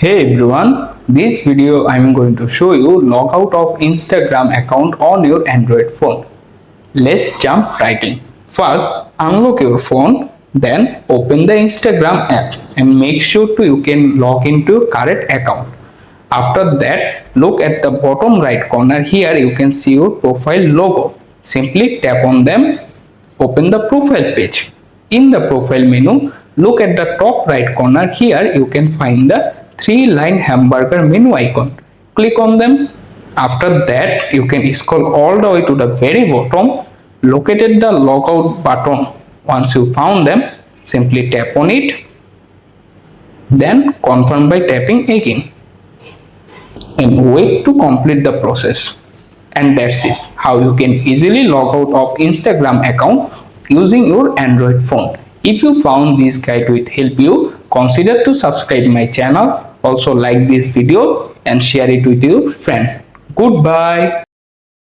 Hey everyone, this video I'm going to show you log out of Instagram account on your Android phone. Let's jump right in. First, unlock your phone, then open the Instagram app and make sure you can log into your current account. After that, look at the bottom right corner. Here you can see your profile logo. Simply tap on them, open the profile page. In the profile menu, look at the top right corner. Here you can find the three-line hamburger menu icon. Click on them. After that, you can scroll all the way to the very bottom, located the logout button. Once you found them, simply tap on it, then confirm by tapping again and wait to complete the process. And that's it, how you can easily log out of Instagram account using your Android phone. If you found this guide will help you, consider to subscribe my channel. Also like this video and share it with your friend. Goodbye.